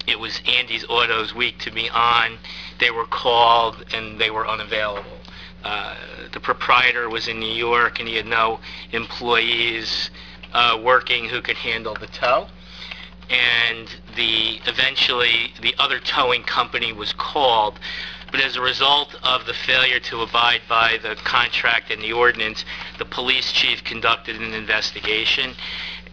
it was Andy's Auto's week to be on. They were called and they were unavailable. The proprietor was in New York and he had no employees working who could handle the tow. And eventually the other towing company was called, but as a result of the failure to abide by the contract and the ordinance, the police chief conducted an investigation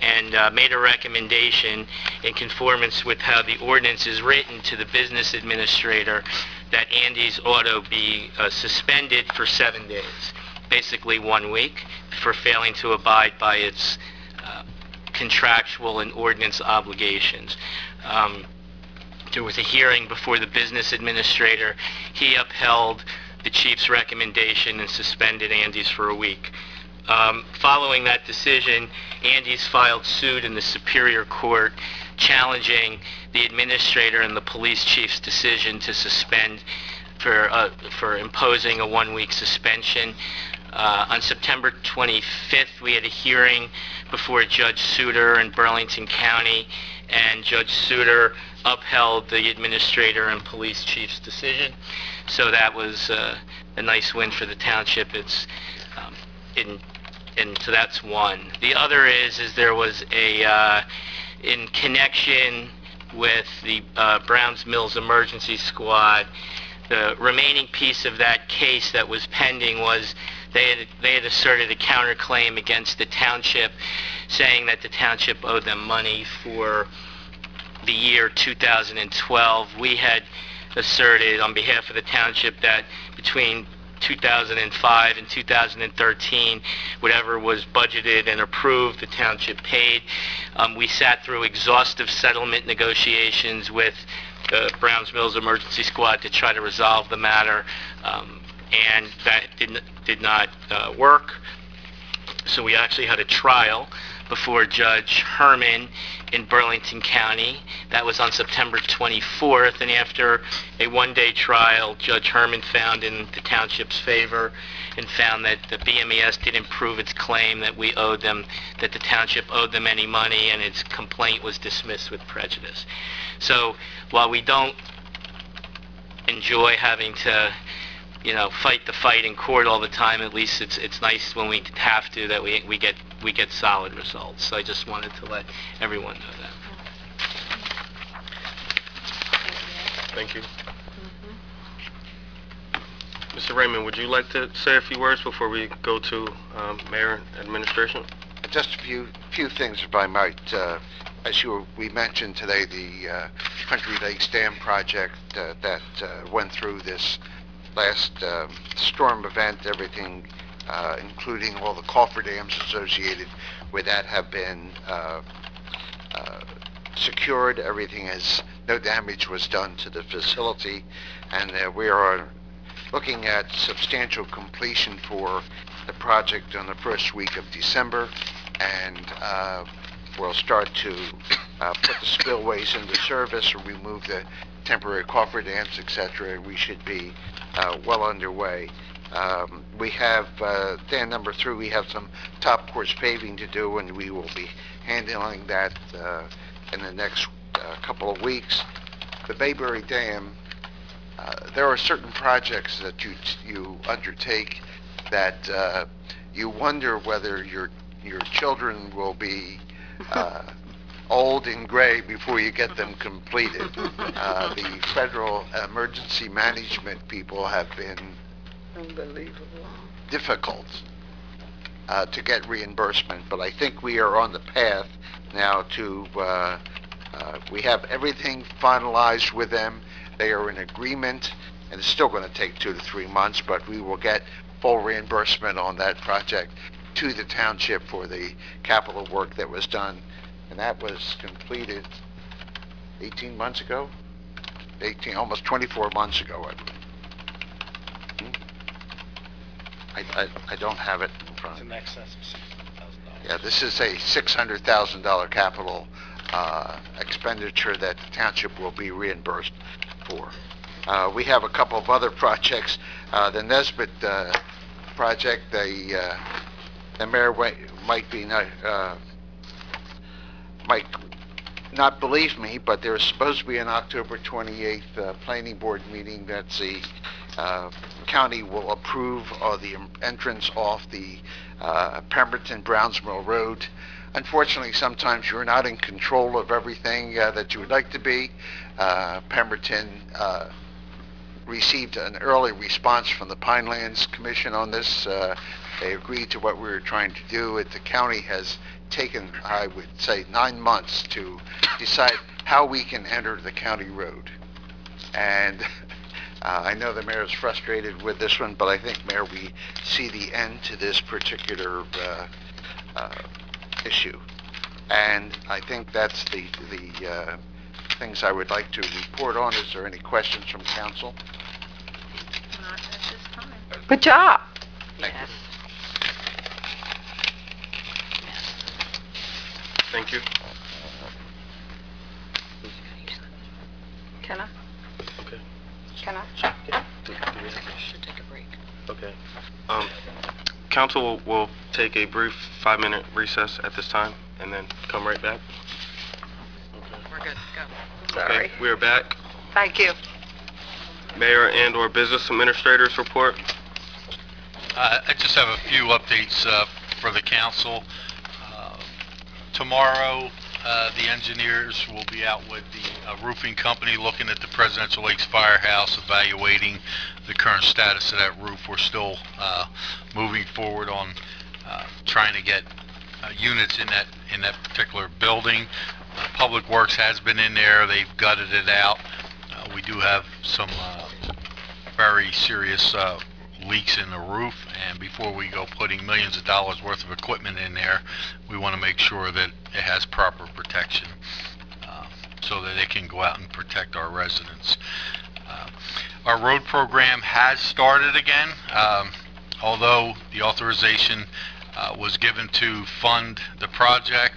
and made a recommendation in conformance with how the ordinance is written to the business administrator that Andy's Auto be suspended for 7 days, basically 1 week, for failing to abide by its contractual and ordinance obligations. There was a hearing before the business administrator. He upheld the chief's recommendation and suspended Andy's for a week. Following that decision, Andy's filed suit in the Superior Court challenging the administrator and the police chief's decision to suspend for imposing a 1-week suspension. On September 25th, we had a hearing before Judge Souter in Burlington County, and Judge Souter upheld the administrator and police chief's decision. So that was a nice win for the township. And so that's one. The other is there was in connection with the Browns Mills Emergency Squad, the remaining piece of that case that was pending was they had asserted a counterclaim against the township, saying that the township owed them money for the year 2012. We had asserted on behalf of the township that between 2005 and 2013, whatever was budgeted and approved, the township paid. We sat through exhaustive settlement negotiations with the Browns Mills Emergency Squad to try to resolve the matter, and that did not work. So we actually had a trial before Judge Herman in Burlington County. That was on September 24th, and after a 1-day trial, Judge Herman found in the township's favor and found that the BMES didn't prove its claim that we owed them, that the township owed them any money, and its complaint was dismissed with prejudice. So while we don't enjoy having to fight the fight in court all the time, at least it's nice when we have to, that we get solid results. So I just wanted to let everyone know that. Thank you. Mr. Raymond, would you like to say a few words before we go to Mayor and Administration? Just a few things, if I might. As we mentioned today, the Country Lakes Dam project that went through this last storm event, everything, including all the cofferdams associated with that, have been secured. Everything no damage was done to the facility, and we are looking at substantial completion for the project on the first week of December, and we'll start to put the spillways into service or remove the temporary cofferdams, etc. We should be well underway. We have dam number 3. We have some top course paving to do, and we will be handling that in the next couple of weeks. The Bayberry Dam, there are certain projects that you undertake that you wonder whether your children will be old and gray before you get them completed. The federal emergency management people have been unbelievable, difficult to get reimbursement, but I think we are on the path now to, we have everything finalized with them. They are in agreement, and it's still going to take 2 to 3 months, but we will get full reimbursement on that project to the township for the capital work that was done. And that was completed 18 months ago? Almost 24 months ago, I believe. I don't have it in front of me. It's in excess of $600,000. Yeah, this is a $600,000 capital expenditure that the township will be reimbursed for. We have a couple of other projects. The Nesbitt project, the mayor might not believe me, but there's supposed to be an October 28th planning board meeting that the county will approve of the entrance off the Pemberton Browns Mill Road. Unfortunately, sometimes you're not in control of everything that you would like to be. Pemberton received an early response from the Pinelands Commission on this. They agreed to what we were trying to do. The county has taken, I would say, 9 months to decide how we can enter the county road. And I know the mayor is frustrated with this one, but I think, Mayor, we see the end to this particular issue. And I think that's the things I would like to report on. Is there any questions from council? Not at this time. Good job. Thank you. Yes. Thank you. Can I? Okay. Can I? Should take a break. Okay. Council will take a brief 5-minute recess at this time and then come right back. We're good. Go. Okay, Sorry. we are back. Thank you. Mayor and/or business administrators report. I just have a few updates for the council. Tomorrow, the engineers will be out with the roofing company looking at the Presidential Lakes Firehouse, evaluating the current status of that roof. We're still moving forward on trying to get units in that particular building. Public Works has been in there. They've gutted it out. We do have some very serious leaks in the roof, and before we go putting millions of dollars worth of equipment in there, we want to make sure that it has proper protection so that it can go out and protect our residents. Our road program has started again, although the authorization was given to fund the project.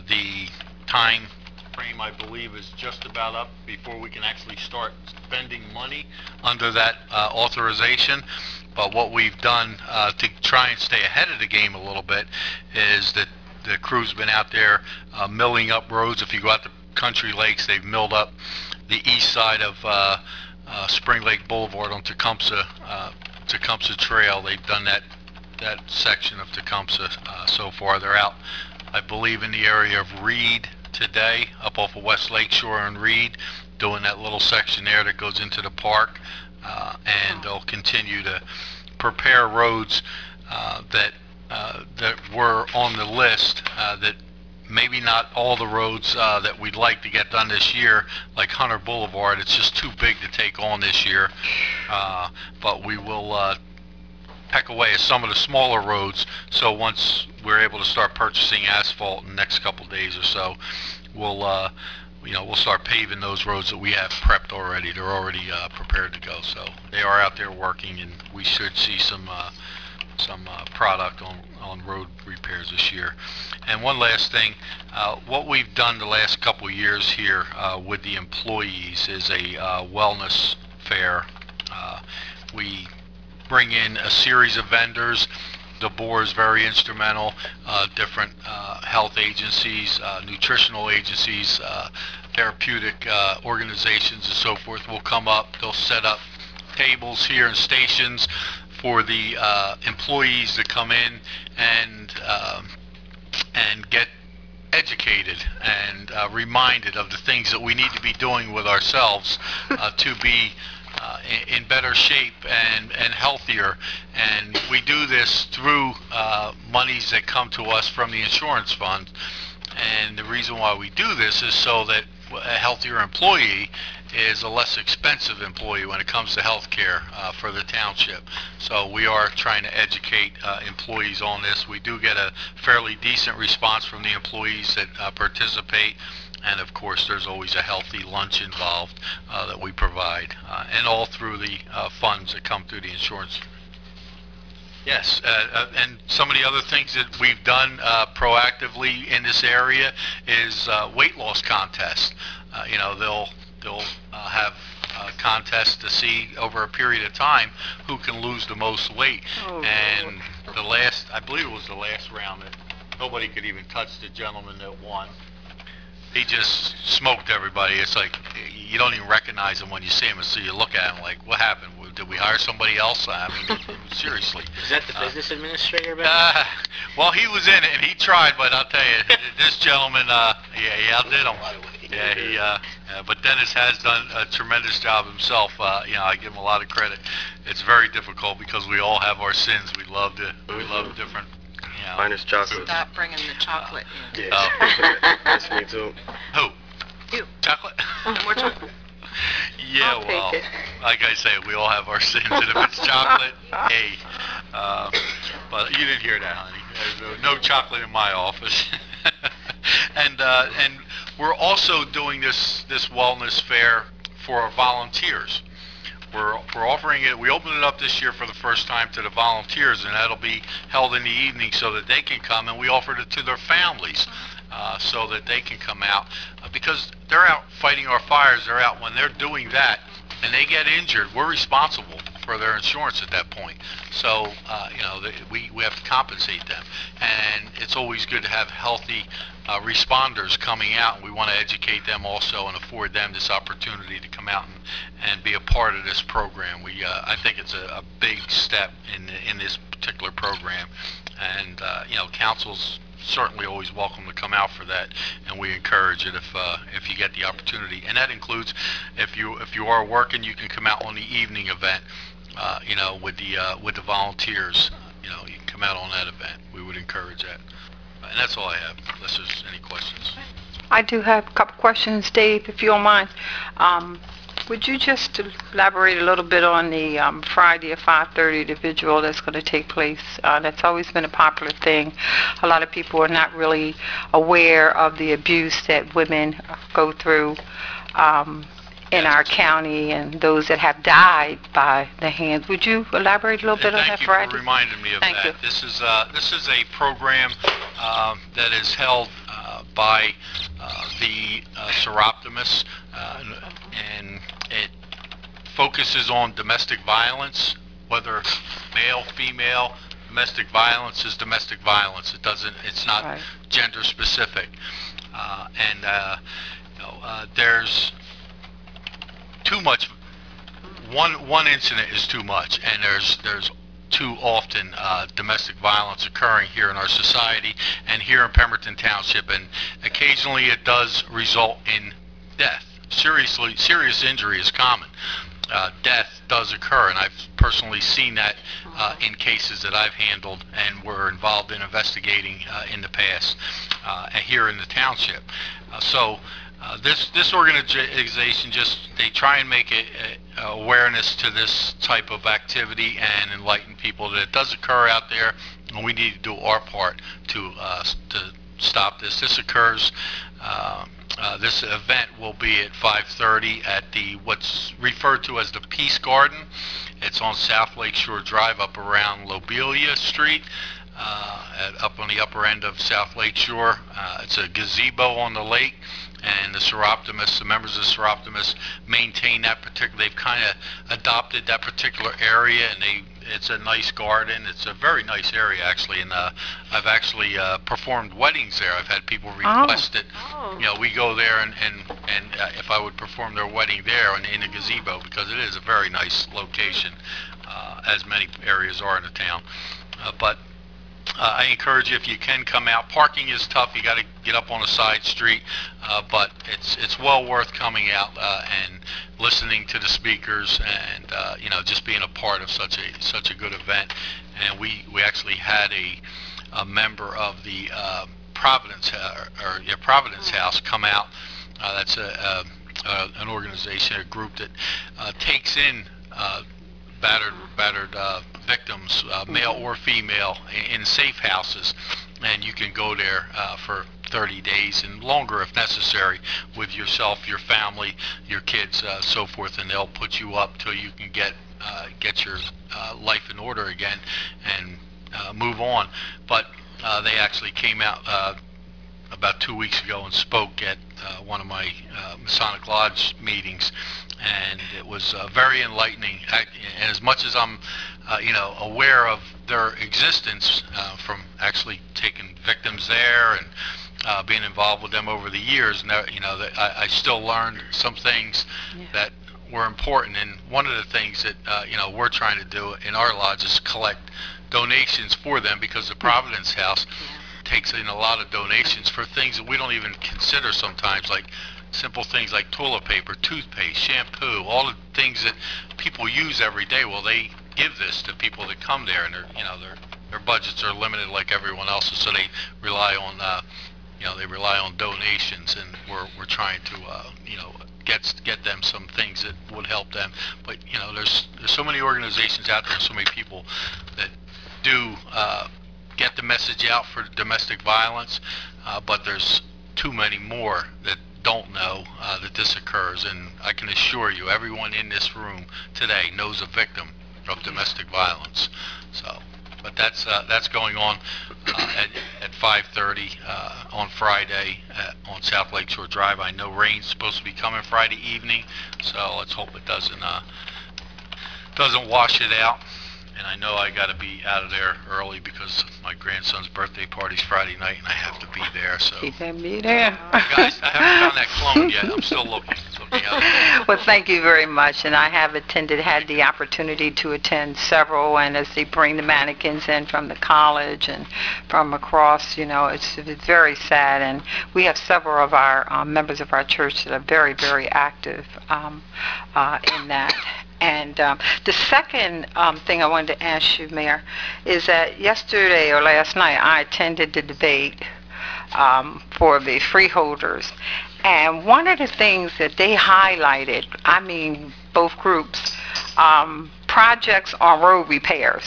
The time frame, I believe, is just about up before we can actually start spending money under that authorization. But what we've done to try and stay ahead of the game a little bit is that the crew's been out there milling up roads. If you go out to Country Lakes, they've milled up the east side of Spring Lake Boulevard on Tecumseh Trail. They've done that section of Tecumseh so far. They're out, I believe, in the area of Reed today, up off of West Lake Shore and Reed, doing that little section there that goes into the park, and they'll continue to prepare roads that were on the list, that maybe not all the roads that we'd like to get done this year, like Hunter Boulevard. It's just too big to take on this year, but we will peck away at some of the smaller roads, so once we're able to start purchasing asphalt in the next couple days or so, we'll start paving those roads that we have prepped already. They're already prepared to go, so they are out there working, and we should see some product on road repairs this year. And one last thing, what we've done the last couple years here with the employees is a wellness fair. We bring in a series of vendors. The board is very instrumental. Different health agencies, nutritional agencies, therapeutic organizations and so forth will come up. They'll set up tables here and stations for the employees to come in and get educated and reminded of the things that we need to be doing with ourselves to be in better shape and healthier. And we do this through monies that come to us from the insurance fund. And the reason why we do this is so that a healthier employee is a less expensive employee when it comes to health care for the township. So we are trying to educate employees on this. We do get a fairly decent response from the employees that participate. And of course, there's always a healthy lunch involved that we provide, and all through the funds that come through the insurance. Yes, and some of the other things that we've done proactively in this area is weight loss contests. They'll have contests to see over a period of time who can lose the most weight. And I believe it was the last round that nobody could even touch the gentleman that won. he just smoked everybody. It's like you don't even recognize him when you see him, and so you look at him like, what happened? Did we hire somebody else? I mean, seriously. Is that the business administrator? Back Well, he was in it, and he tried, but I'll tell you, this gentleman, he outdid him. Yeah, but Dennis has done a tremendous job himself. I give him a lot of credit. It's very difficult because we all have our sins. We love different, Minus chocolate. Stop bringing the chocolate in. Yeah. That's me too. Who? You. Chocolate? No more chocolate. Yeah, I'll take well, it. like I say, we all have our sins, and if it's chocolate, hey. But you didn't hear that, honey. There's no chocolate in my office. And we're also doing this wellness fair for our volunteers. We're offering it. We opened it up this year for the first time to the volunteers, and that'll be held in the evening so that they can come, and we offered it to their families. So that they can come out because they're out fighting our fires. They're out when they're doing that and they get injured. We're responsible for their insurance at that point. So we have to compensate them, and it's always good to have healthy responders coming out. We want to educate them also and afford them this opportunity to come out and be a part of this program. I think it's a big step in this particular program, and council's certainly always welcome to come out for that, and we encourage it if you get the opportunity. And that includes if you are working, you can come out on the evening event, with the volunteers. You can come out on that event. We would encourage that. And that's all I have, unless there's any questions. I do have a couple questions, Dave, if you don't mind. Would you just elaborate a little bit on the Friday at 5:30, the vigil that's going to take place? That's always been a popular thing. A lot of people are not really aware of the abuse that women go through in our county and those that have died by the hands. Would you elaborate a little bit on that Friday? Thank you for reminding me of Thank that. you. This is a program that is held by the Seroptimus, and it focuses on domestic violence, whether male, female. Domestic violence is domestic violence. It's not Right. gender specific, there's too much. One incident is too much, and there's too often domestic violence occurring here in our society and here in Pemberton Township, and occasionally it does result in death. Serious injury is common. Death does occur, and I've personally seen that in cases that I've handled and were involved in investigating in the past here in the township. This organization they try and make awareness to this type of activity and enlighten people that it does occur out there, and we need to do our part to stop this. This occurs. This event will be at 5:30 at what's referred to as the Peace Garden. It's on South Lake Shore Drive, up around Lobelia Street, up on the upper end of South Lake Shore. It's a gazebo on the lake, and the members of Seroptimus maintain that particular. They've kind of adopted that particular area, and it's a nice garden. It's a very nice area, actually, and I've actually performed weddings there. I've had people request it. We go there and if I would perform their wedding there in a gazebo, because it is a very nice location, as many areas are in the town. But I encourage you, if you can, come out. Parking is tough. You got to get up on a side street, but it's well worth coming out and listening to the speakers, and just being a part of such a good event. And we actually had a member of the Providence House come out. That's an organization, a group that takes in battered victims, male or female, in safe houses, and you can go there for 30 days and longer if necessary with yourself, your family, your kids, so forth, and they'll put you up till you can get your life in order again and move on. But they actually came out about 2 weeks ago and spoke at one of my Masonic Lodge meetings, and it was very enlightening. And as much as I'm aware of their existence from actually taking victims there and being involved with them over the years, that I still learned some things that were important. And one of the things that we're trying to do in our lodge is collect donations for them, because the Providence House takes in a lot of donations for things that we don't even consider sometimes, like simple things like toilet paper, toothpaste, shampoo, all the things that people use every day. Well, they give this to people that come there, and their budgets are limited like everyone else's, so they rely on donations, and we're trying to get them some things that would help them. But there's so many organizations out there, so many people that do get the message out for domestic violence, but there's too many more that don't know that this occurs. And I can assure you, everyone in this room today knows a victim of domestic violence. So, but that's going on at 5:30 on Friday on South Lake Shore Drive. I know rain's supposed to be coming Friday evening, so let's hope it doesn't wash it out. And I know I got to be out of there early because my grandson's birthday party's Friday night, and I have to be there. So, You can be there. guys, I haven't found that clone yet. I'm still looking. Well, thank you very much. And I have had the opportunity to attend several, and as they bring the mannequins in from the college and from across, it's very sad. And we have several of our members of our church that are very, very active in that. And the second thing I wanted to ask you, Mayor, is that yesterday or last night I attended the debate for the freeholders. And one of the things that they highlighted, both groups, projects on road repairs.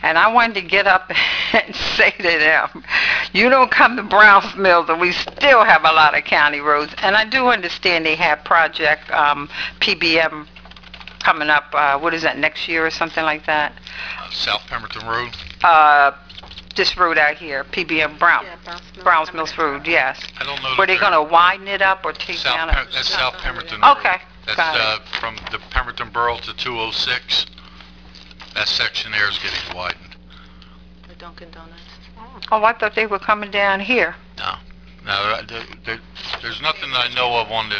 And I wanted to get up and say to them, you don't come to Browns Mills, and we still have a lot of county roads. And I do understand they have project PBM coming up, what is that, next year or something like that? South Pemberton Road? This road out here, PBM Browns Mills Road, yes. I don't know. Were they going to widen it up or take down it? That's South Pemberton Road. Okay, got That's it. from the Pemberton Borough to 206. That section there is getting widened. The Dunkin' Donuts. Oh, I thought they were coming down here. No, there's nothing that I know of on the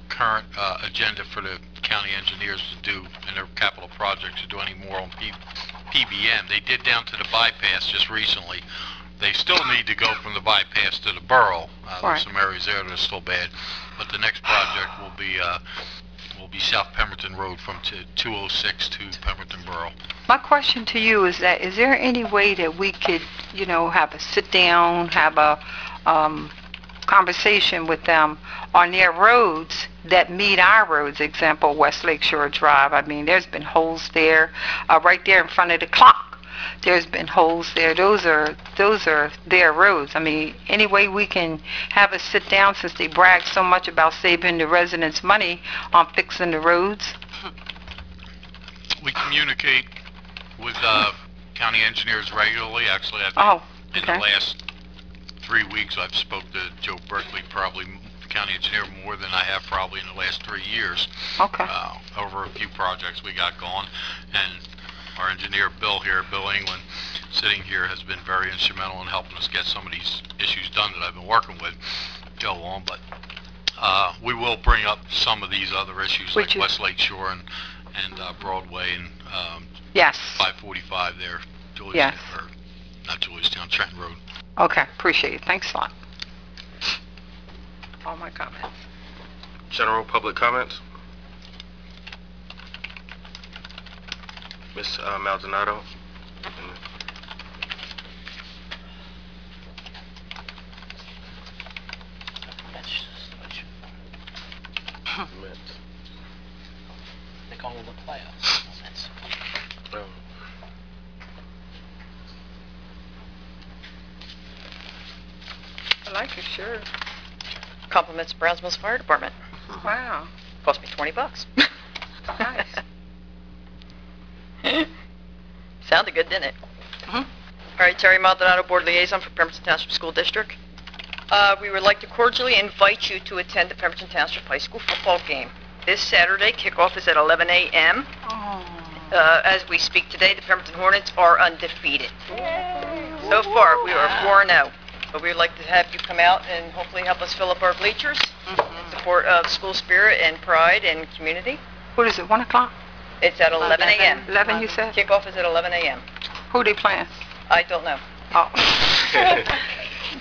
current agenda for the county engineers to do in their capital projects, to do any more on PBM. They did down to the bypass just recently. They still need to go from the bypass to the borough. Right. There's some areas there that are still bad, but the next project will be South Pemberton Road from 206 to Pemberton Borough. My question to you is that, is there any way that we could, have a sit down, have a conversation with them on their roads that meet our roads? Example, West Lake Shore Drive. There's been holes there, right there in front of the clock. There's been holes there. Those are their roads. Any way we can have a sit down, since they brag so much about saving the residents money on fixing the roads? We communicate with county engineers regularly. Actually, I think in the last 3 weeks I've spoke to Joe Berkeley, probably county engineer, more than I have probably in the last 3 years. Okay. Over a few projects we got going, and our engineer Bill England, sitting here, has been very instrumental in helping us get some of these issues done that I've been working with Joe on. But we will bring up some of these other issues, like West Lake Shore and Broadway and yes, 545 there, yes. Or not Juliustown, Trenton Road. Okay, appreciate it. Thanks a lot. All my comments. General public comments? Ms. Maldonado? They call it the playoff. I like your shirt. Compliments Browns Mills Fire Department. Wow. Cost me $20. Nice. Sounded good, didn't it? All right, Terry Maldonado, Board Liaison for Pemberton Township School District. We would like to cordially invite you to attend the Pemberton Township High School football game. This Saturday, kickoff is at 11 a.m. Oh. As we speak today, the Pemberton Hornets are undefeated. So far, we are 4-0. But we'd like to have you come out and hopefully help us fill up our bleachers in support of school spirit and pride and community. What is it, 1 o'clock? It's at 11 a.m. 11, you said? Kickoff is at 11 a.m. Who they playing? I don't know. Oh.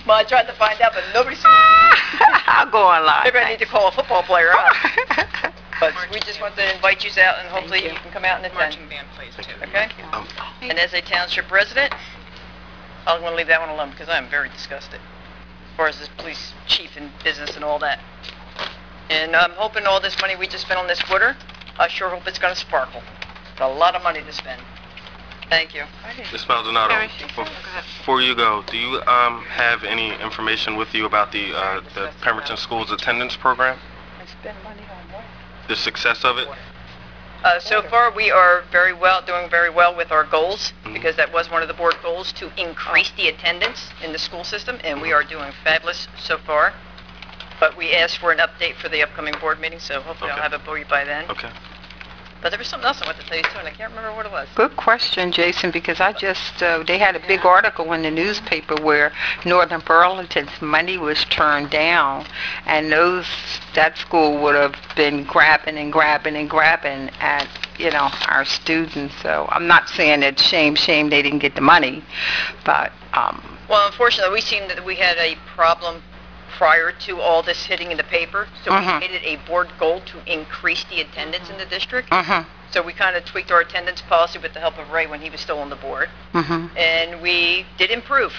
Well, I tried to find out, but nobody's... I'll go online. Maybe I need to call a football player, huh? But we just want to invite you out, and hopefully you can come out and attend. Marching band plays too. Okay? And as a township resident, I'm going to leave that one alone because I'm very disgusted as far as this police chief and business and all that. And I'm hoping all this money we just spent on this quarter, I sure hope it's going to sparkle. It's a lot of money to spend. Thank you. Ms. Maldonado, before you go, do you have any information with you about the Pemberton Schools attendance program? I spend money on what? The success of it? So far, we are doing very well with our goals, because that was one of the board goals, to increase the attendance in the school system, and we are doing fabulous so far. But we asked for an update for the upcoming board meeting, so hopefully I'll have it for you by then. Okay. But there was something else I wanted to tell you too, and I can't remember what it was. Good question, Jason, because I just, they had a big article in the newspaper where Northern Burlington's money was turned down, and that school would have been grabbing at, our students. So I'm not saying it's shame they didn't get the money, but, Well, unfortunately, we seen that we had a problem prior to all this hitting in the paper, so we made it a board goal to increase the attendance in the district. So we kind of tweaked our attendance policy with the help of Ray when he was still on the board, and we did improve.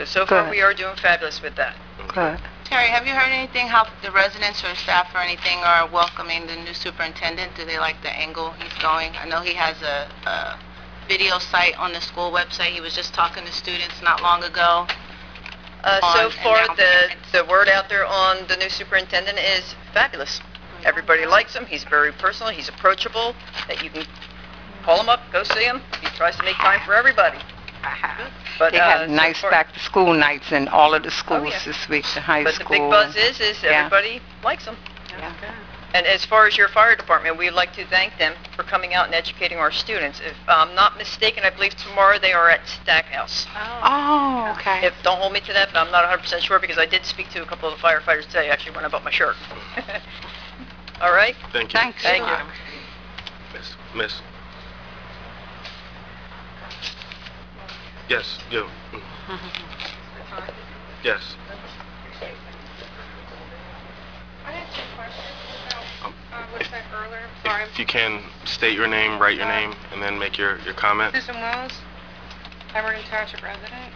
So far Good. we are doing fabulous with that. good. Terry, have you heard anything, how the residents or staff or anything are welcoming the new superintendent? Do they like the angle he's going? I know he has a video site on the school website. He was just talking to students not long ago. So On far, announcements. the word out there on the new superintendent is fabulous. Everybody likes him. He's very personal. He's approachable. That you can call him up, go see him. He tries to make time for everybody. But They had so nice far- back-to-school nights in all of the schools yeah. this week, the high But school. the big buzz is Yeah. everybody likes him. Yeah. And as far as your fire department, we'd like to thank them for coming out and educating our students. If I'm not mistaken, I believe tomorrow they are at Stackhouse. Oh, okay. Don't hold me to that, but I'm not 100% sure because I did speak to a couple of the firefighters today, actually, when I bought my shirt. All right? Thank you. Thanks. Thank you. Miss. Yes, you. Yes. I had two questions about what If- said earlier. Sorry. If you can state your name, write your name, and then make your comment. Susan Wells, Pemberton Township resident.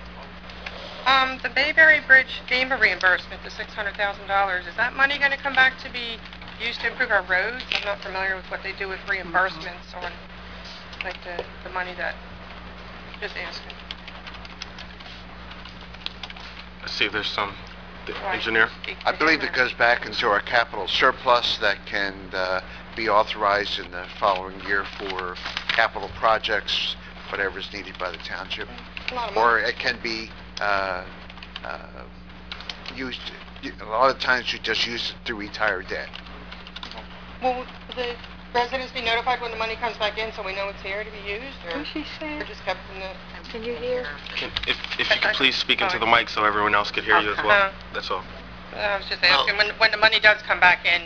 The Bayberry Bridge FEMA reimbursement, the $600,000, is that money going to come back to be used to improve our roads? I'm not familiar with what they do with reimbursements on, like, the money that, just asking. Let's see if there's some. The Right. engineer? I believe it goes back into our capital surplus that can be authorized in the following year for capital projects, whatever's needed by the township. A lot of Or money. it can be used, a lot of times you just use it to retire debt. Will the residents be notified when the money comes back in so we know it's here to be used, or What she or said? just kept in the... Can you hear? If you could please speak into the mic so everyone else could hear you as well. That's all. I was just asking, when the money does come back in,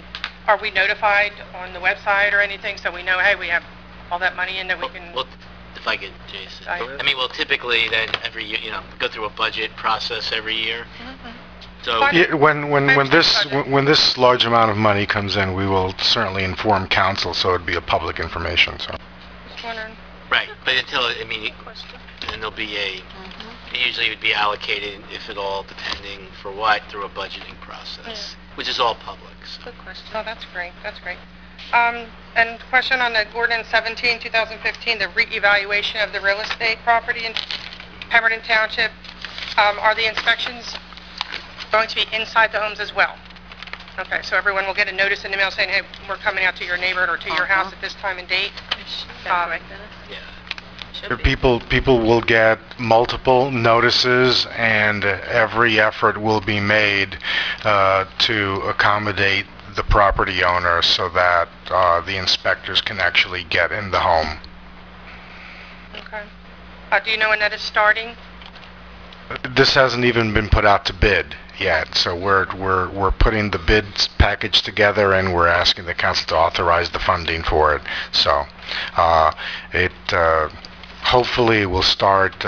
are we notified on the website or anything, so we know, hey, we have all that money in that we can... Well, if I could, Jason. Go ahead. I mean, well, typically then every year, go through a budget process every year. So, Fine. Yeah, when this Budget. when this large amount of money comes in, we will certainly inform council, so it'd be a public information, so. Just wondering. right, but until, and there'll be usually it would be allocated, if at all, depending for what, through a budgeting process, which is all public, so. Good question. Oh, that's great, that's great. And question on the ordinance 17, 2015, the reevaluation of the real estate property in Pemberton Township. Are the inspections going to be inside the homes as well? Okay, so everyone will get a notice in the mail saying, hey, we're coming out to your neighborhood or to your house at this time and date? Yeah. People will get multiple notices, and every effort will be made to accommodate the property owner so that the inspectors can actually get in the home. Okay. Do you know when that is starting? This hasn't even been put out to bid yet, so we're putting the bid package together, and we're asking the council to authorize the funding for it. So it hopefully will start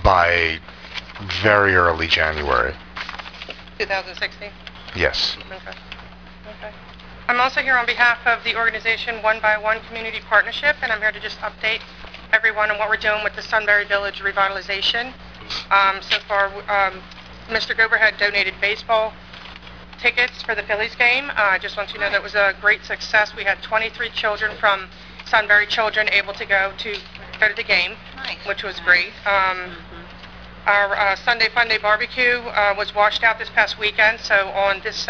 by very early January. 2016? Yes. Okay. I'm also here on behalf of the organization One by One Community Partnership, and I'm here to just update everyone on what we're doing with the Sunbury Village revitalization. So far, Mr. Gober had donated baseball tickets for the Phillies game. I just want you to know that was a great success. We had 23 children from Sunbury Children able to go to the game, which was great. Our Sunday Fun Day barbecue was washed out this past weekend, so on this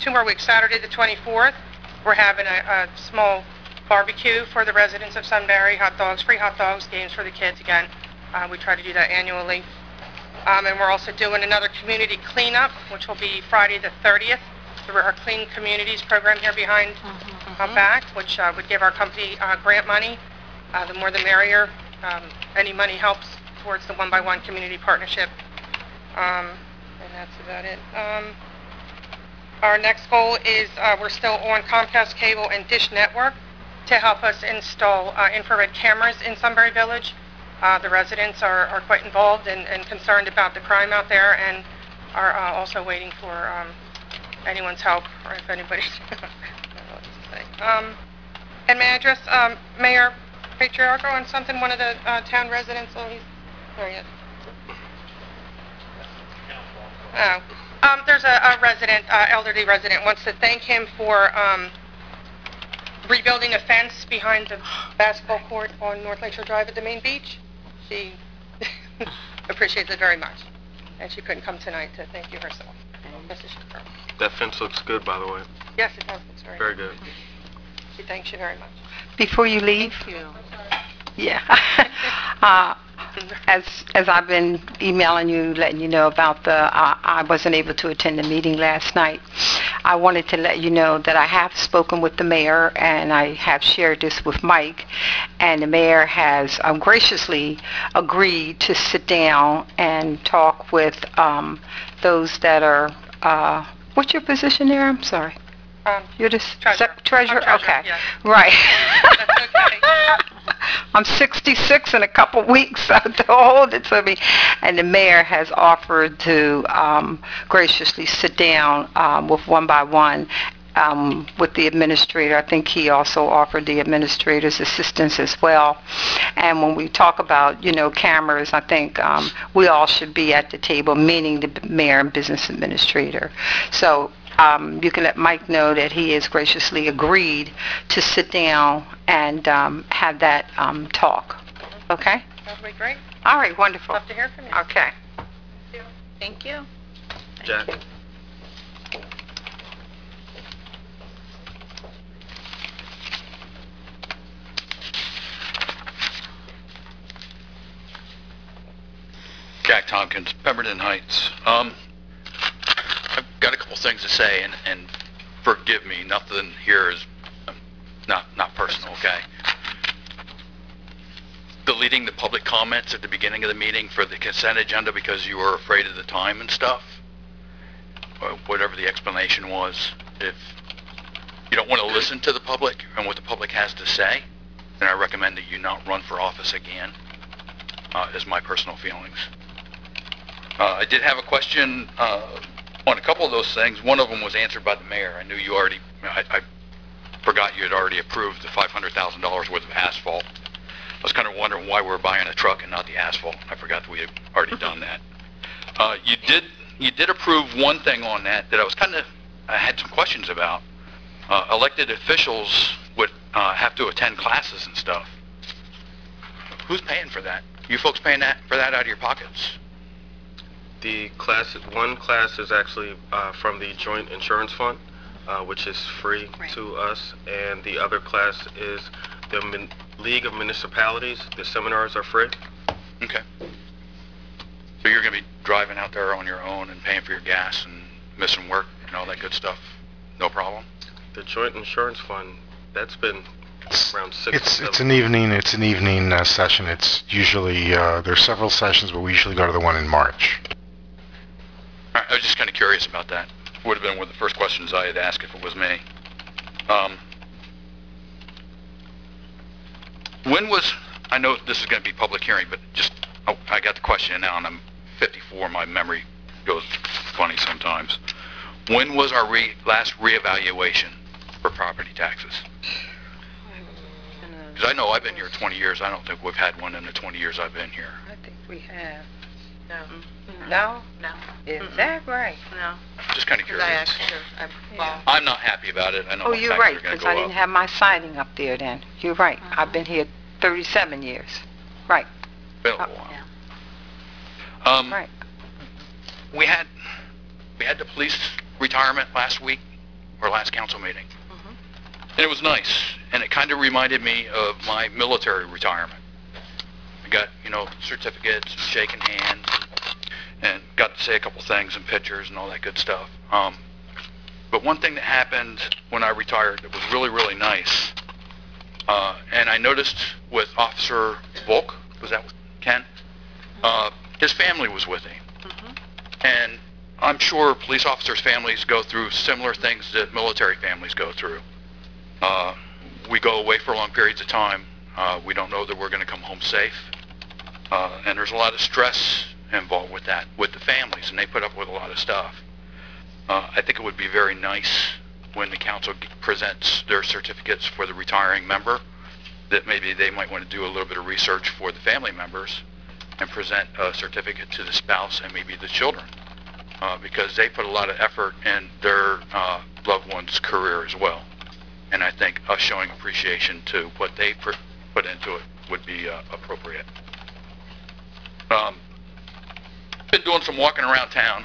2 more weeks, Saturday the 24th, we're having a small barbecue for the residents of Sunbury, hot dogs, free hot dogs, games for the kids again. We try to do that annually. And we're also doing another community cleanup, which will be Friday the 30th, through our Clean Communities program here behind back, which would give our company grant money. The more the merrier. Any money helps towards the One by One Community Partnership. And that's about it. Our next goal is we're still on Comcast Cable and Dish Network to help us install infrared cameras in Sunbury Village. The residents are quite involved and concerned about the crime out there, and are also waiting for anyone's help, or if anybody I don't know what to say. And may I address Mayor Patriarco on something? One of the town residents, there he is. Oh. There's a resident, elderly resident, wants to thank him for rebuilding a fence behind the basketball court on North Lakeshore Drive at the main beach. She appreciates it very much, and she couldn't come tonight to thank you herself. Mrs. Shapiro. That fence looks good, by the way. Yes, it does. It's Very good. She thanks you very much. Before you leave? Thank you. Yeah. As I've been emailing you, letting you know about I wasn't able to attend the meeting last night. I wanted to let you know that I have spoken with the mayor, and I have shared this with Mike, and the mayor has graciously agreed to sit down and talk with those that are, what's your position there? I'm sorry. You're the treasurer? Okay. Yes. Right. That's okay. I'm 66 in a couple weeks, so don't hold it to me. And the mayor has offered to graciously sit down with One by One with the administrator. I think he also offered the administrator's assistance as well. And when we talk about, cameras, I think we all should be at the table, meaning the mayor and business administrator. So you can let Mike know that he has graciously agreed to sit down and have that talk. Okay? That would be great. All right, wonderful. Love to hear from you. Okay. Thank you. Jack? Jack Tompkins, Pemberton Heights. I've got a couple things to say, and forgive me, nothing here is not personal, okay? Deleting the public comments at the beginning of the meeting for the consent agenda because you were afraid of the time and stuff, or whatever the explanation was. If you don't want to listen to the public and what the public has to say, then I recommend that you not run for office again, is my personal feelings. I did have a question on a couple of those things. One of them was answered by the mayor. I knew you already, I forgot you had already approved the $500,000 worth of asphalt. I was kind of wondering why we were buying a truck and not the asphalt. I forgot that we had already done that. You did approve one thing on that I had some questions about. Elected officials would have to attend classes and stuff. Who's paying for that? You folks paying for that out of your pockets? The one class is actually from the Joint Insurance Fund, which is free to us, and the other class is the League of Municipalities. The seminars are free. Okay. So you're going to be driving out there on your own and paying for your gas and missing work and all that good stuff? No problem? The Joint Insurance Fund, that's been around 6 It's an evening session. It's usually, there's several sessions, but we usually go to the one in March. All right, I was just kind of curious about that. Would have been one of the first questions I had asked if it was me. When was, I know this is going to be public hearing, but just, oh, I got the question now, and I'm 54, my memory goes funny sometimes. When was our last reevaluation for property taxes? Because I know I've been here 20 years. I don't think we've had one in the 20 years I've been here. I think we have. No. No? No. Is that right? No. Just kind of Because I curious. asked her. Yeah. I'm not happy about it. I know Oh, my you're taxes right, are going because to I go didn't up. have my siding up there then. You're right. I've been here 37 years. Right, Been a little while. right. We had the police retirement last week, or last council meeting. And it was nice, and it kind of reminded me of my military retirement. I got, certificates, and shaking hands, and got to say a couple things and pictures and all that good stuff. But one thing that happened when I retired that was really, really nice, and I noticed with Officer Volk, was that Ken? His family was with him. And I'm sure police officers' families go through similar things that military families go through. We go away for long periods of time. We don't know that we're going to come home safe. And there's a lot of stress involved with that, with the families, and they put up with a lot of stuff. I think it would be very nice when the council presents their certificates for the retiring member, that maybe they might want to do a little bit of research for the family members and present a certificate to the spouse and maybe the children, because they put a lot of effort in their loved one's career as well. And I think us showing appreciation to what they put into it would be appropriate. Been doing some walking around town,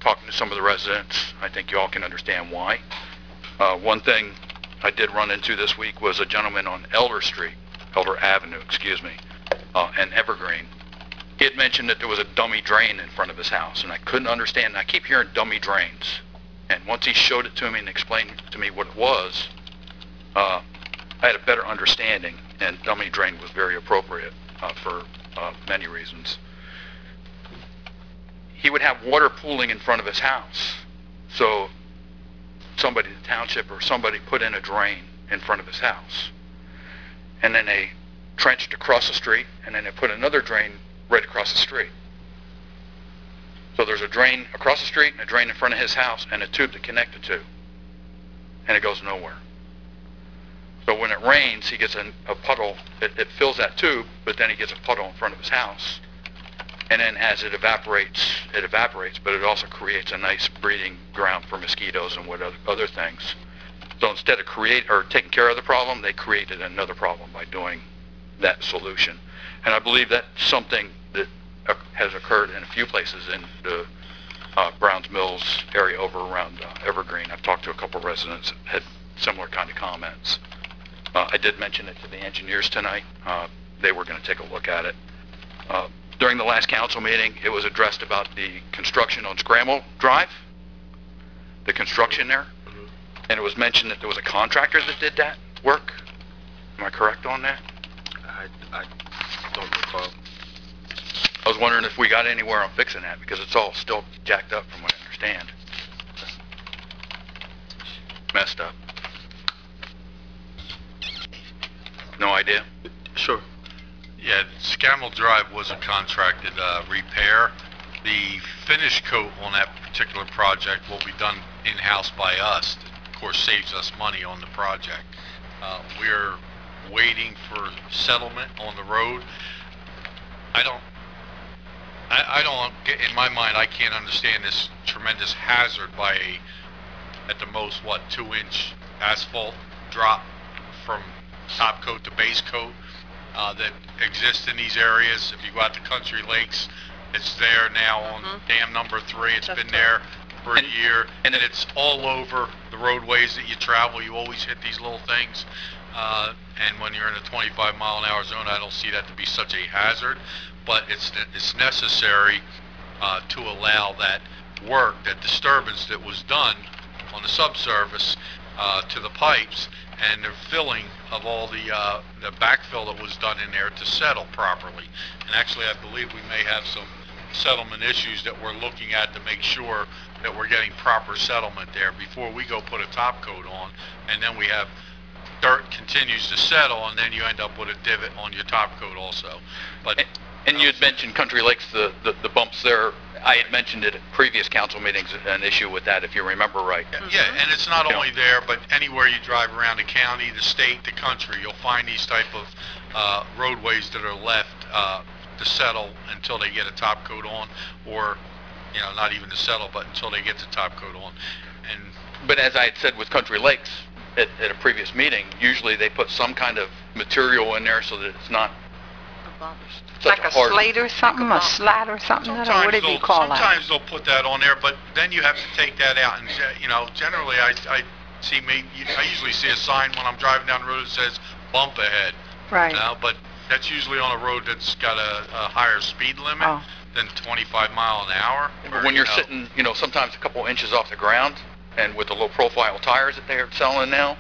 talking to some of the residents. I think you all can understand why. One thing I did run into this week was a gentleman on Elder Avenue, and Evergreen. He had mentioned that there was a dummy drain in front of his house, and I couldn't understand. I keep hearing dummy drains. And once he showed it to me and explained to me what it was, I had a better understanding, and dummy drain was very appropriate for many reasons. He would have water pooling in front of his house. So somebody, the township or somebody, put in a drain in front of his house. And then they trenched across the street, and then they put another drain right across the street. So there's a drain across the street and a drain in front of his house and a tube to connect the two. And it goes nowhere. So when it rains, he gets a puddle. It fills that tube, but then he gets a puddle in front of his house. And then as it evaporates, but it also creates a nice breeding ground for mosquitoes and what other things. So instead of taking care of the problem, they created another problem by doing that solution. And I believe that's something that has occurred in a few places in the Browns Mills area over around Evergreen. I've talked to a couple residents that had similar kind of comments. I did mention it to the engineers tonight. They were going to take a look at it. During the last council meeting, it was addressed about the construction on Scramble Drive, the construction there. And it was mentioned that there was a contractor that did that work. Am I correct on that? I don't recall. I was wondering if we got anywhere on fixing that, because it's all still jacked up from what I understand. Messed up. No idea? Sure. Yeah, Scammell Drive was a contracted repair. The finish coat on that particular project will be done in-house by us. Of course, saves us money on the project. We're waiting for settlement on the road. I don't get, in my mind, I can't understand this tremendous hazard by at the most, 2-inch asphalt drop from top coat to base coat that exists in these areas. If you go out to Country Lakes, it's there now on dam number 3. It's been there for a year, and it's all over the roadways that you travel. You always hit these little things. And when you're in a 25-mile-an-hour zone, I don't see that to be such a hazard. But it's necessary to allow that work, that disturbance that was done on the subsurface to the pipes and the filling of all the backfill that was done in there to settle properly. And actually, I believe we may have some settlement issues that we're looking at to make sure that we're getting proper settlement there before we go put a top coat on, and then we have dirt continues to settle, and then you end up with a divot on your top coat also. But And you had mentioned Country Lakes, the bumps there. I had mentioned it at previous council meetings, an issue with that, if you remember right. yeah, and it's not only there, but anywhere you drive around the county, the state, the country, you'll find these type of roadways that are left to settle until they get a top coat on, or not even to settle, but until they get the top coat on. But as I had said with Country Lakes at a previous meeting, usually they put some kind of material in there so that it's not such Like a hard... slate or something, a slat or something, what do you call that? Sometimes they'll put that on there, but then you have to take that out, and generally I usually see a sign when I'm driving down the road that says bump ahead. Right. But that's usually on a road that's got a higher speed limit than 25 mile an hour. But when you're sitting, sometimes a couple inches off the ground, and with the low profile tires that they're selling now,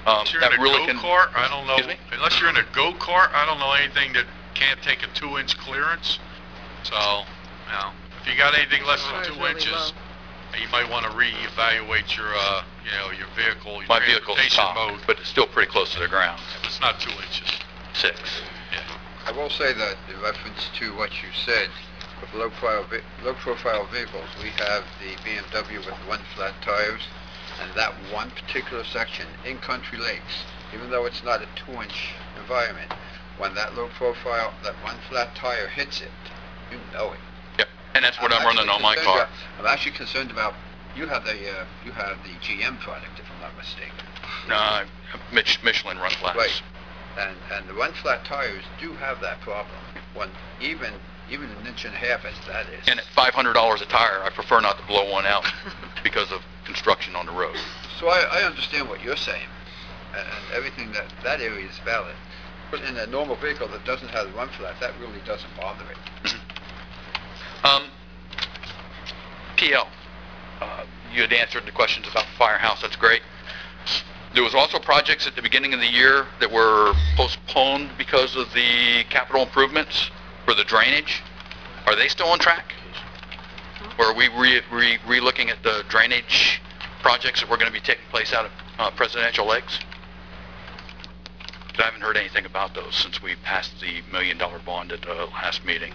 unless you're in a go-kart, I don't know. Excuse me? Unless you're in a go-kart, I don't know anything that can't take a 2-inch clearance. So, if you got anything less than 2 inches, you might want to reevaluate your, your vehicle, your My vehicle's transportation top, mode. but it's still pretty close to the ground. It's not 2 inches. 6. Yeah. I will say that in reference to what you said, with low-profile vehicles, we have the BMW with 1 flat tires, and that one particular section in Country Lakes, even though it's not a 2-inch environment, when that low-profile, that 1 flat tire hits it, you know it. Yep, and that's what I'm running on my car. I'm actually concerned about, you have the GM product, if I'm not mistaken. No, Michelin run flats. Right, and the 1 flat tires do have that problem. When even an inch and a half as that is. And at $500 a tire, I prefer not to blow one out because of construction on the road. So I understand what you're saying, and everything that area is valid. But in a normal vehicle that doesn't have the 1 flat, that really doesn't bother it. PL, you had answered the questions about the firehouse, that's great. There was also projects at the beginning of the year that were postponed because of the capital improvements for the drainage. Are they still on track? Or are we re-looking at the drainage projects that were going to be taking place out of Presidential Lakes? I haven't heard anything about those since we passed the $1 million bond at the last meeting.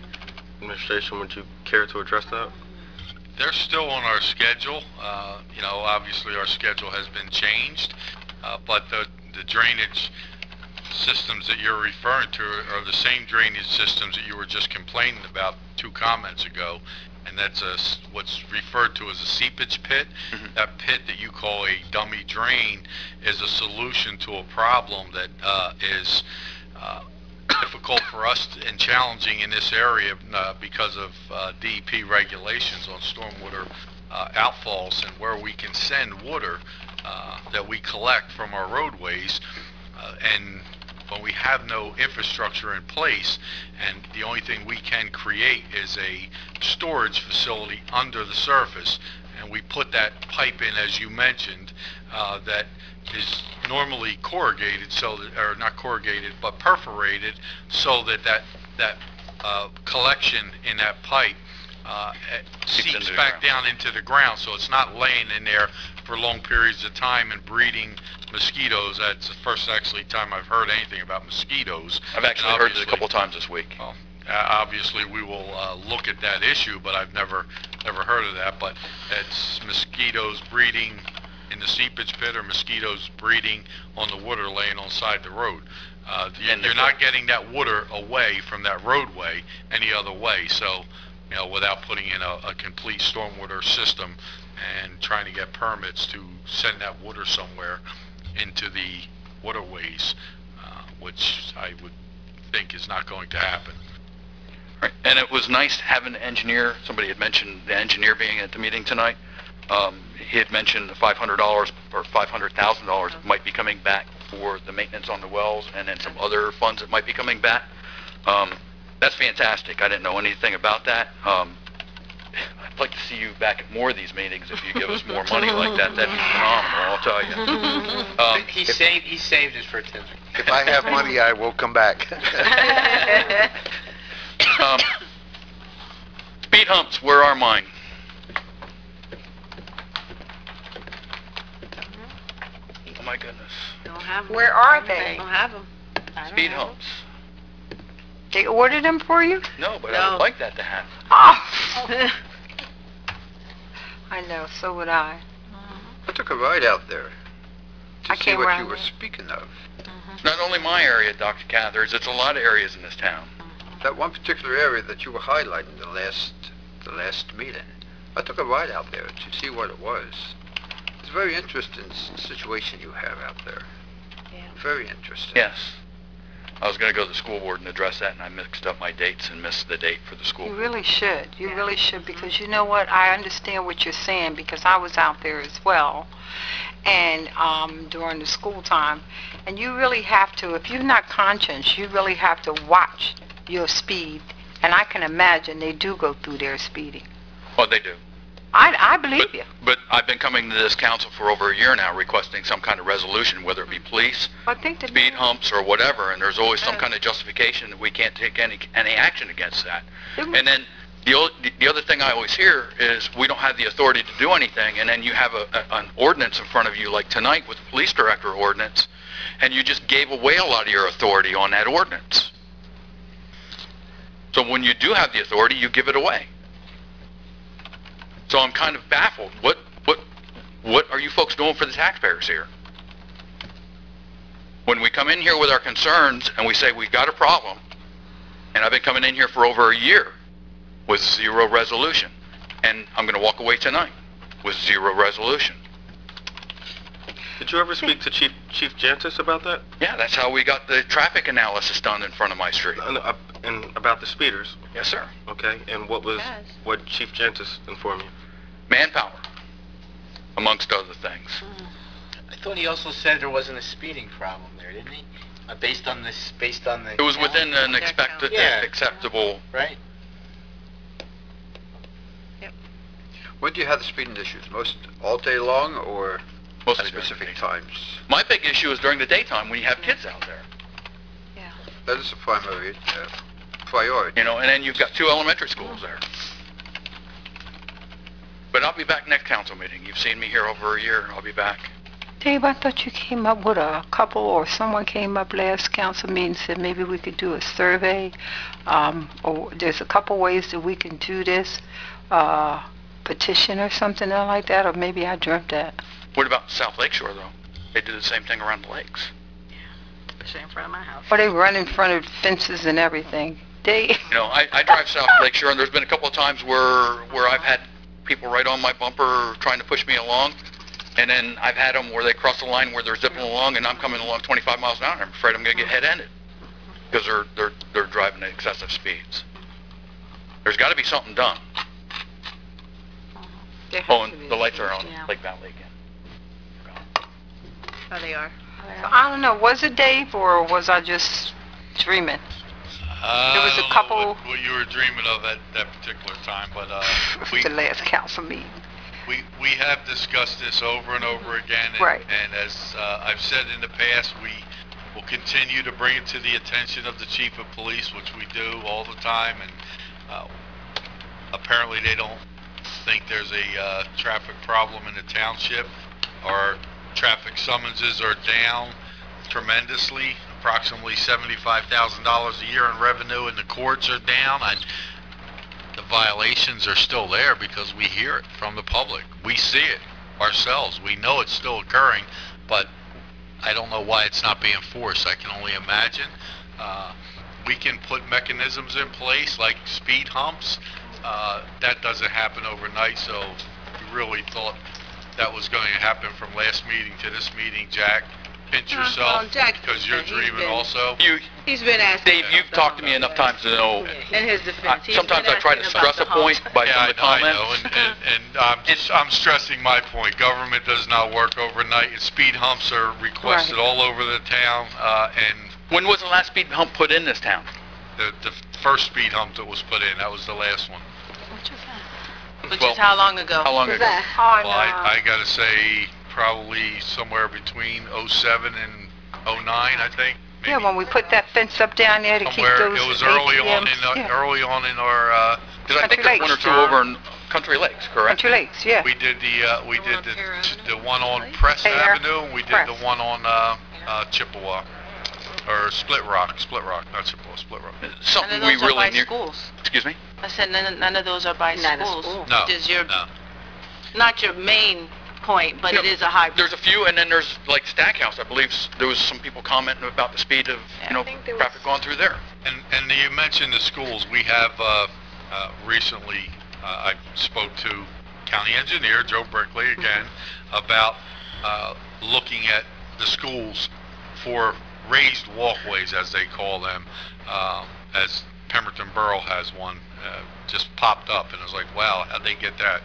Administration, would you care to address that? They're still on our schedule. Obviously our schedule has been changed, but the drainage systems that you're referring to are the same drainage systems that you were just complaining about 2 comments ago, and that's what's referred to as a seepage pit. Mm-hmm. That pit that you call a dummy drain is a solution to a problem that is difficult for us and challenging in this area because of DEP regulations on stormwater outfalls and where we can send water that we collect from our roadways, and when we have no infrastructure in place, and the only thing we can create is a storage facility under the surface, and we put that pipe in, as you mentioned, that is normally corrugated, so that, or not corrugated, but perforated, so that that collection in that pipe seeps back down into the ground, so it's not laying in there for long periods of time and breeding mosquitoes. That's the first actually time I've heard anything about mosquitoes. I've actually heard it a couple times this week. Well, obviously we will look at that issue, but I've never heard of that. But it's mosquitoes breeding in the seepage pit or mosquitoes breeding on the water laying on side the road. You're not getting that water away from that roadway any other way. So, without putting in a complete stormwater system and trying to get permits to send that water somewhere into the waterways, which I would think is not going to happen. Right. And it was nice having the engineer. Somebody had mentioned the engineer being at the meeting tonight. He had mentioned the $500 or $500,000 might be coming back for the maintenance on the wells, and then some other funds that might be coming back. That's fantastic. I didn't know anything about that. I like to see you back at more of these meetings. If you give us more money like that, that'd be phenomenal, I'll tell you. He saved it for Tim. If I have money, I will come back. Speed humps, where are mine? Oh my goodness. Don't have them. Where are they? Don't have them. Speed humps. They ordered them for you? No, but I would like that to happen. Oh! I know, so would I. I took a ride out there I to see came what around you were there. speaking of. Not only my area, Dr. Cathers, it's a lot of areas in this town. That one particular area that you were highlighting the last meeting. I took a ride out there to see what it was. It's a very interesting situation you have out there. Yeah. Very interesting. Yes. I was going to go to the school board and address that, and I mixed up my dates and missed the date for the school You board. really should. You really should, because you know what? I understand what you're saying, because I was out there as well, and during the school time. And you really have to, if you're not conscious, you really have to watch your speed. And I can imagine they do go through their speeding. Well, they do. I believe you. But I've been coming to this council for over a year now requesting some kind of resolution, whether it be police, I think that speed humps, or whatever, and there's always some kind of justification that we can't take any action against that. And then the other thing I always hear is we don't have the authority to do anything, and then you have an ordinance in front of you like tonight with the police director ordinance, and you just gave away a lot of your authority on that ordinance. So when you do have the authority, you give it away. So I'm kind of baffled. What are you folks doing for the taxpayers here? When we come in here with our concerns and we say we've got a problem, and I've been coming in here for over a year with zero resolution, and I'm going to walk away tonight with zero resolution. Did you ever speak to Chief Jantis about that? Yeah, that's how we got the traffic analysis done in front of my street. And about the speeders? Yes, sir. Okay, and what Chief Jantis informed you? Manpower, amongst other things. I thought he also said there wasn't a speeding problem there, didn't he? Based on the... It was within an acceptable... Right. When do you have the speeding issues? Most all day long or Mostly at during the specific day. times? My big issue is during the daytime when you have kids out there. That is a primary priority. You know, and then you've got 2 elementary schools there. But I'll be back next council meeting. You've seen me here over a year. I'll be back. Dave, I thought you came up with a couple, or someone came up last council meeting and said maybe we could do a survey, or there's a couple ways that we can do this, petition or something like that, or maybe I dreamt that. What about South Lake Shore, though? They do the same thing around the lakes. Especially in front of my house. Or they run in front of fences and everything. They... You know, I drive South Lake Shore, and there's been a couple of times where I've had people right on my bumper trying to push me along, and then I've had them where they cross the line where they're zipping along, and I'm coming along 25 miles an hour, and I'm afraid I'm going to get head-ended because they're driving at excessive speeds. There's got to be something done. Oh, and the lights are on Lake Valley again. Oh, they are. I don't know, was it Dave, or was I just dreaming? There was a couple... I don't know what you were dreaming of at that particular time, but the last council meeting. we have discussed this over and over again, and, Right. and as I've said in the past, we will continue to bring it to the attention of the chief of police, which we do all the time, and apparently they don't think there's a traffic problem in the township. Our traffic summonses are down tremendously, approximately $75,000 a year in revenue, and the courts are down, and the violations are still there because we hear it from the public. We see it ourselves. We know it's still occurring, but I don't know why it's not being enforced. I can only imagine. We can put mechanisms in place like speed humps. That doesn't happen overnight, so we really thought that was going to happen from last meeting to this meeting. Jack, pinch yourself, because you're dreaming also. He's been asking. Dave, you've talked to me enough times to know. In his defense, he's Sometimes been I try to asking about stress a the point by some of the comments. I know, and I'm stressing my point. Government does not work overnight, and speed humps are requested all over the town, and When was the last speed hump put in this town? the first speed hump that was put in, that was the last one. Which is how long ago? How long ago? On, Well, I gotta say, probably somewhere between '07 and '09, I think. yeah, maybe. when we put that fence up down there to keep Somewhere, those it was early on ATMs, yeah. early on in our, Because I think Country there's one or Lakes. two over in Country Lakes, correct? Country Lakes, yeah. we did on Pear Avenue? the one on Press Pear. Avenue, and we did Press. the one on, Chippewa. Or Split Rock, not Chippewa, Split Rock. None Something of we those are really by need. schools. Excuse me? I said none of those are by schools. No, Which is your, no. not your main point, but it No, is a hybrid. There's a few, and then there's like Stackhouse, I believe there was some people commenting about the speed of, traffic going through there. And you mentioned the schools. We have recently, I spoke to county engineer Joe Brickley again about looking at the schools for raised walkways, as they call them, as Pemberton Borough has one, just popped up, and I was like, wow, how'd they get that?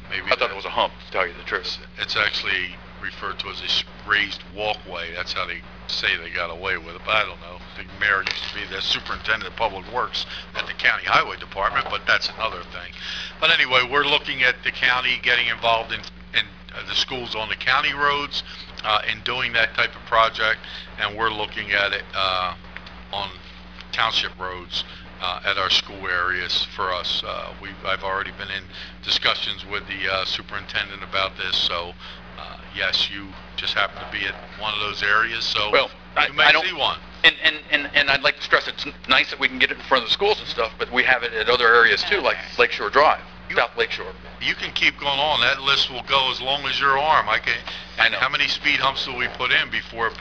Maybe I thought it was a hump, to tell you the truth. it's actually referred to as a raised walkway. That's how they say they got away with it, but I don't know. The mayor used to be the superintendent of public works at the county highway department, but that's another thing. But anyway, we're looking at the county getting involved in the schools on the county roads, in doing that type of project, and we're looking at it on township roads at our school areas for us. I've already been in discussions with the superintendent about this, so yes, you just happen to be at one of those areas, so Well, you may I don't- see one. And I'd like to stress, it's nice that we can get it in front of the schools and stuff, but we have it at other areas too, like Lakeshore Drive, South Lakeshore. You can keep going on. That list will go as long as your arm. I know. How many speed humps do we put in before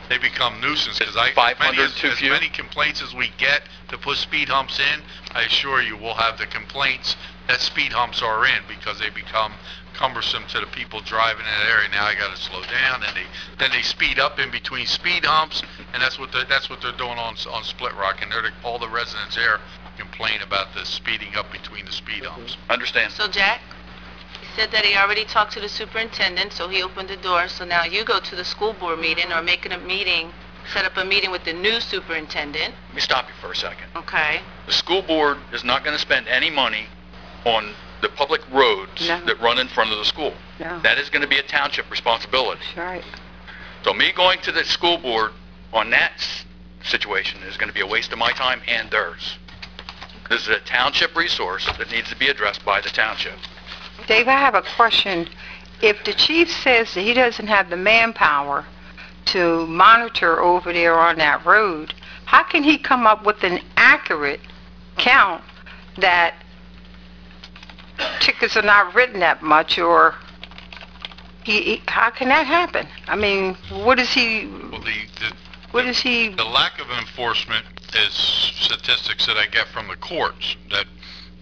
they become nuisance? Because 500 too as few? many complaints as we get to put speed humps in, I assure you, we'll have the complaints that speed humps are in because they become cumbersome to the people driving in that area. Now I got to slow down, and then they speed up in between speed humps, and that's what they're doing on Split Rock, and all the residents there complain about the speeding up between the speed humps. Understand? So Jack, he said that he already talked to the superintendent, so he opened the door. So now you go to the school board meeting or making a meeting, set up a meeting with the new superintendent. Let me stop you for a second. Okay. The school board is not going to spend any money on the public roads No. that run in front of the school. No. That is going to be a township responsibility. That's right. So me going to the school board on that situation is going to be a waste of my time and theirs. This is a township resource that needs to be addressed by the township. Dave, I have a question. If the chief says that he doesn't have the manpower to monitor over there on that road, how can he come up with an accurate count that tickets are not written that much, or how can that happen? I mean, what is he, Well, the the lack of enforcement is statistics that I get from the courts that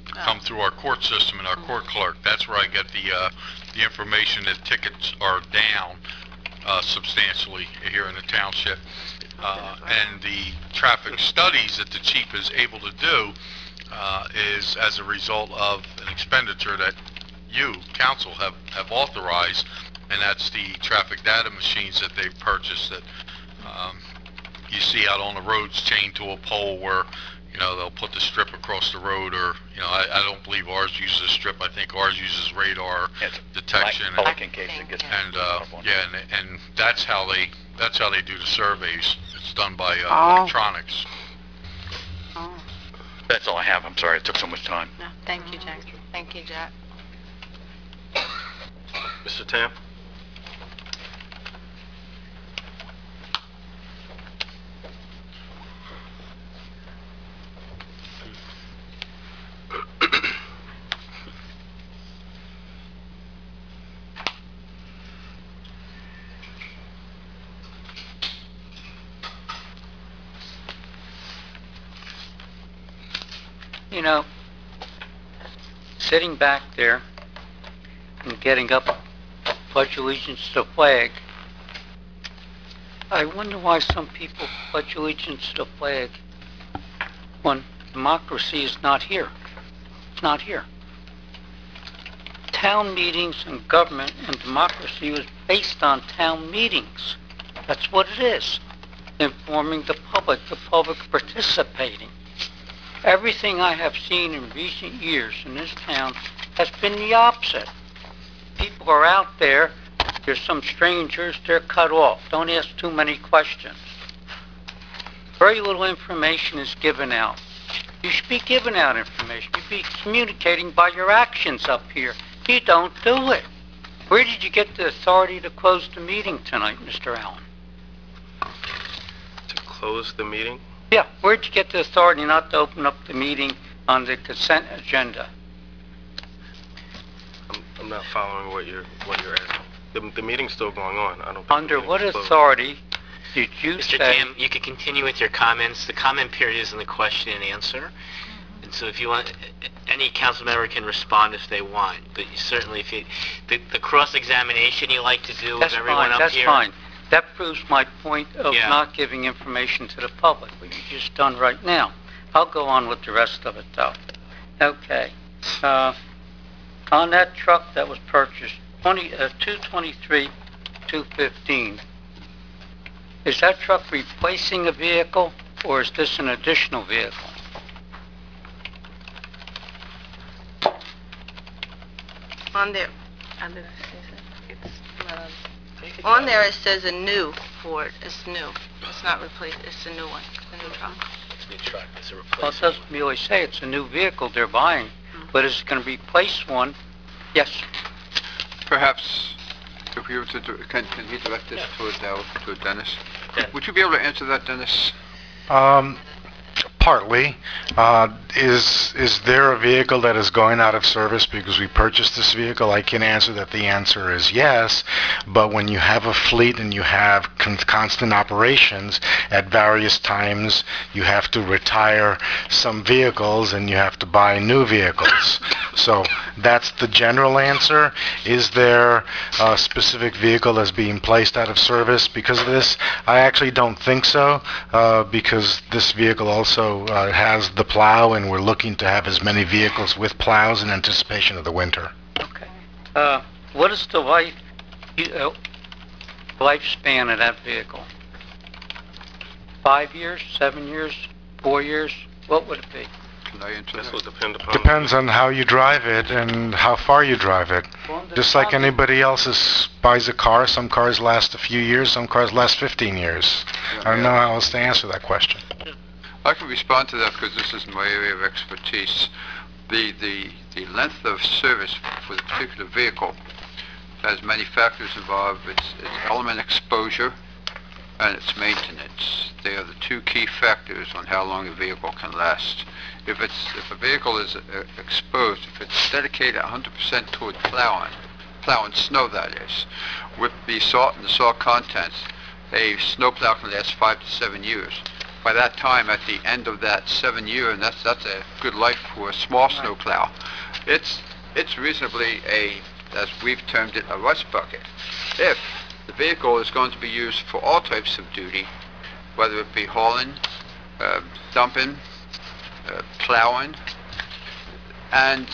come through our court system and our court clerk. That's where I get the information that tickets are down substantially here in the township. And the traffic studies that the chief is able to do is as a result of an expenditure that you, council, have authorized, and that's the traffic data machines that they've purchased that you see out on the roads chained to a pole where, you know, they'll put the strip across the road, or, you know, I don't believe ours uses a strip. I think ours uses radar detection. Like in case it gets... And and that's how they do the surveys. It's done by Oh. electronics. That's all I have. I'm sorry it took so much time. No, thank you, Jack. Thank you, Jack. Mr. Tam? You know, sitting back there and getting up, pledge allegiance to the flag, I wonder why some people pledge allegiance to the flag when democracy is not here. It's not here. Town meetings and government and democracy was based on town meetings. That's what it is. Informing the public participating. Everything I have seen in recent years in this town has been the opposite. People are out there, there's some strangers, they're cut off. Don't ask too many questions. Very little information is given out. You should be giving out information. You should be communicating by your actions up here. You don't do it. Where did you get the authority to close the meeting tonight, Mr. Allen? To close the meeting? Yeah, where'd you get the authority not to open up the meeting on the consent agenda? I'm not following what you're asking. The meeting's still going on. I don't think Under the what meeting's closed. authority did you Mr. say... Tam, you could continue with your comments. The comment period is in the question and answer. And so if you want, any council member can respond if they want. But you certainly, if you, the cross-examination you like to do with everyone up here. That's fine. That proves my point of Yeah. not giving information to the public, what you just done right now. I'll go on with the rest of it, though. Okay. On that truck that was purchased, 223, 215, is that truck replacing a vehicle, or is this an additional vehicle? On there, on there it says a new Ford. It's new. It's not replaced. It's a new one. A new truck. It's a new truck. It's a Well, it replacement. doesn't really say it's a new vehicle they're buying, but is it going to replace one? Yes. Perhaps, if we were to do, can he direct this to Dennis? Yeah. Would you be able to answer that, Dennis? Partly. Is there a vehicle that is going out of service because we purchased this vehicle? I can answer that the answer is yes, but when you have a fleet and you have constant operations, at various times you have to retire some vehicles and you have to buy new vehicles. So that's the general answer. Is there a specific vehicle that's being placed out of service because of this? I actually don't think so, because this vehicle also has the plow, and we're looking to have as many vehicles with plows in anticipation of the winter. Okay. What is the lifespan of that vehicle? 5 years, 7 years, 4 years? What would it be? Can I answer This that? will depend upon... Depends on how you drive it and how far you drive it. Just like anybody else buys a car, some cars last a few years, some cars last 15 years. I don't know how else to answer that question. I can respond to that because this is my area of expertise. The length of service for the particular vehicle has many factors involved. It's element exposure and its maintenance. They are the two key factors on how long a vehicle can last. If a vehicle is exposed, if it's dedicated 100% toward plowing snow, that is, with the salt and the salt contents, a snowplow can last 5 to 7 years. By that time, at the end of that 7 year, and that's a good life for a small snowplow, it's reasonably as we've termed it, a rust bucket. If the vehicle is going to be used for all types of duty, whether it be hauling, dumping, plowing, and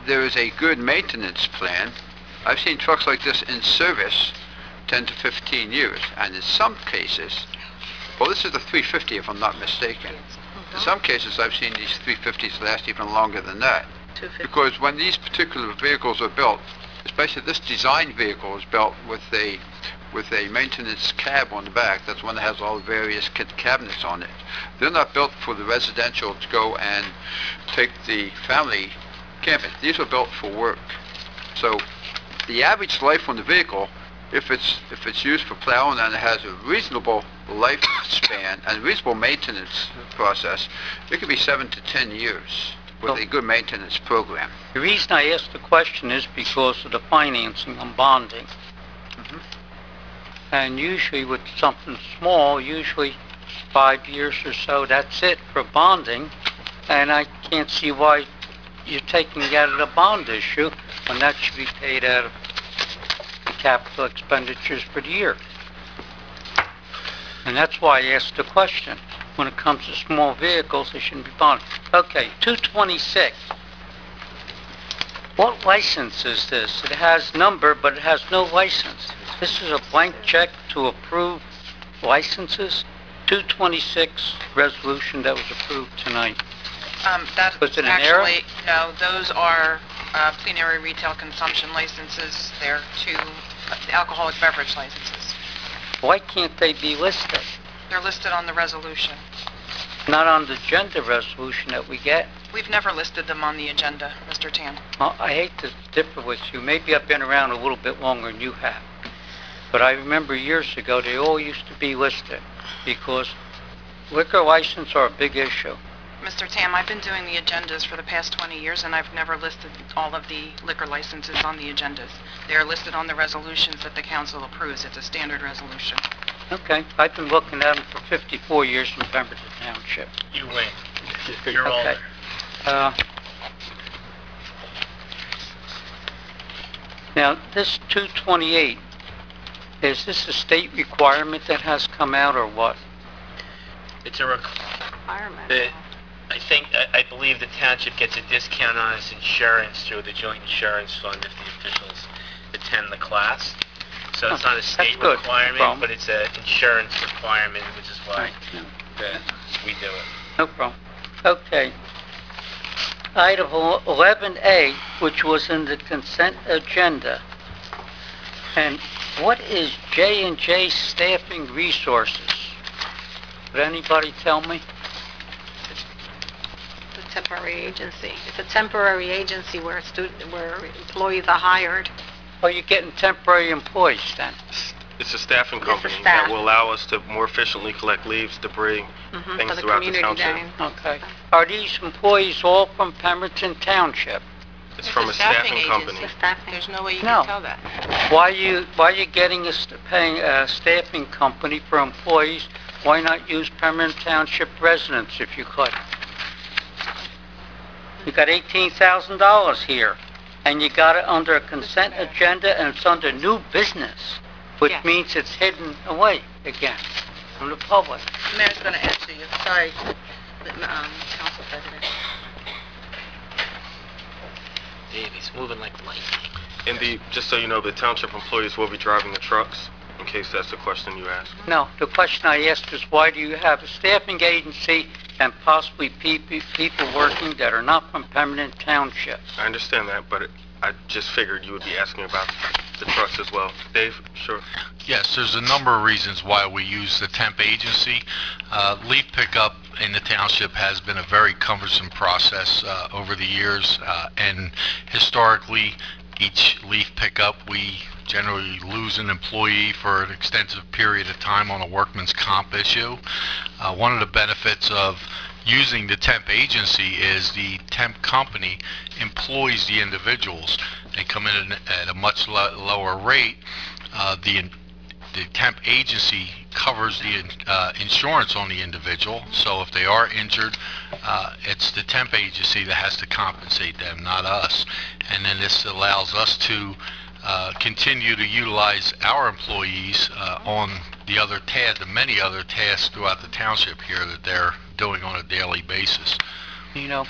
there is a good maintenance plan. I've seen trucks like this in service 10 to 15 years, and in some cases, well, this is the 350 if I'm not mistaken. In some cases, I've seen these 350s last even longer than that. 250. Because when these particular vehicles are built, especially this design vehicle is built with a maintenance cab on the back. That's one that has all the various cabinets on it. They're not built for the residential to go and take the family camping. These are built for work. So the average life on the vehicle, if it's used for plowing and it has a reasonable lifespan and reasonable maintenance process, it could be 7 to 10 years with a good maintenance program. The reason I asked the question is because of the financing on bonding. And usually with something small, usually 5 years or so, that's it for bonding. And I can't see why you're taking it out of the bond issue when that should be paid out of the capital expenditures for the year. And that's why I asked the question. When it comes to small vehicles, they shouldn't be bonded. Okay, 226. What license is this? It has number, but it has no license. This is a blank check to approve licenses. 226 resolution that was approved tonight. That Was it an error? actually, no, those are plenary retail consumption licenses. They're two alcoholic beverage licenses. Why can't they be listed? They're listed on the resolution. Not on the agenda resolution that we get? We've never listed them on the agenda, Mr. Tan. Well, I hate to differ with you. Maybe I've been around a little bit longer than you have. But I remember years ago, they all used to be listed because liquor license are a big issue. Mr. Tam, I've been doing the agendas for the past 20 years, and I've never listed all of the liquor licenses on the agendas. They are listed on the resolutions that the council approves. It's a standard resolution. Okay, I've been looking at them for 54 years in Pemberton Township. You win. You're Okay. older. Now, this 228, is this a state requirement that has come out or what? It's a requirement. I believe the township gets a discount on its insurance through the joint insurance fund if the officials attend the class. So it's not a state good. requirement, but it's an insurance requirement, which is why Right. we do it. No problem. Okay. Item 11A, which was in the consent agenda. And what is J&J Staffing Resources? Would anybody tell me? It's a temporary agency. It's a temporary agency where employees are hired. Oh, you're getting temporary employees then? It's a staffing It's a company staff. that will allow us to more efficiently collect leaves, debris, For things the throughout the community township. day. Okay. Are these employees all from Pemberton Township? It's from a staffing company. agency. Staffing. There's no way you No. can tell that. Why are you getting paying a staffing company for employees? Why not use Pemberton Township residents if you could? You got $18,000 here, and you got it under a consent agenda, and it's under new business, which Yes. means it's hidden away again from the public. The mayor's going to answer you. Sorry, Council President. Dave, he's moving like lightning. Just so you know, the township employees will be driving the trucks, in case that's the question you asked. No, the question I asked is why do you have a staffing agency and possibly people working that are not from Pemberton Township? I understand that, but I just figured you would be asking about the trucks as well. Dave, sure. Yes, there's a number of reasons why we use the temp agency. Leaf pickup in the township has been a very cumbersome process over the years, and historically, each leaf pickup, we generally lose an employee for an extensive period of time on a workman's comp issue. One of the benefits of using the temp agency is the temp company employs the individuals. They come in at a much lower rate. The temp agency covers the insurance on the individual, so if they are injured, it's the temp agency that has to compensate them, not us. And then this allows us to continue to utilize our employees on the many other tasks throughout the township here that they're doing on a daily basis. You know,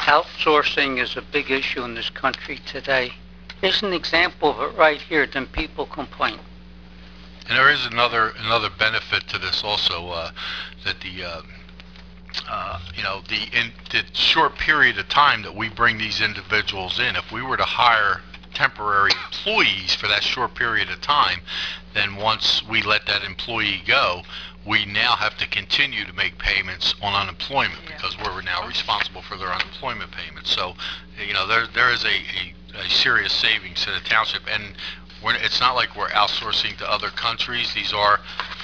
outsourcing is a big issue in this country today. There's an example of it right here, then people complain. And there is another benefit to this also, that the short period of time that we bring these individuals in, if we were to hire temporary employees for that short period of time, then once we let that employee go, we now have to continue to make payments on unemployment because we're now responsible for their unemployment payments. So, there is a serious savings to the township, and it's not like we're outsourcing to other countries. These are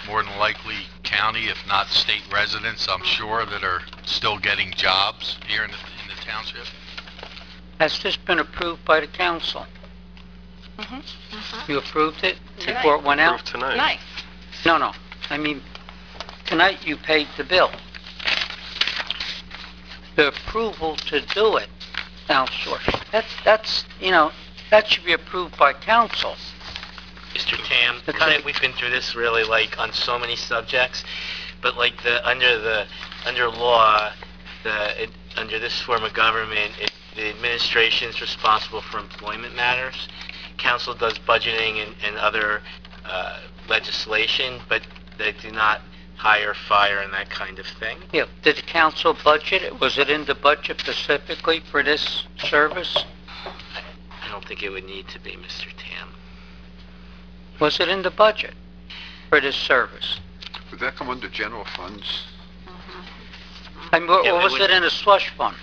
more than likely county, if not state residents, I'm sure, that are still getting jobs here in the township. Has this been approved by the council? You approved it before it went out? Approved tonight. No. I mean, tonight you paid the bill. The approval to do it, outsource, that should be approved by council. Mr. Tam, we've been through this really on so many subjects, but under law, under this form of government, the administration is responsible for employment matters. Council does budgeting and other legislation, but they do not hire, fire, and that kind of thing. Yeah, did the council budget it? Was it in the budget specifically for this service? I don't think it would need to be, Mr. Tam. Was it in the budget for this service? Would that come under general funds? I mean, or Yeah, it was would- it in a slush fund?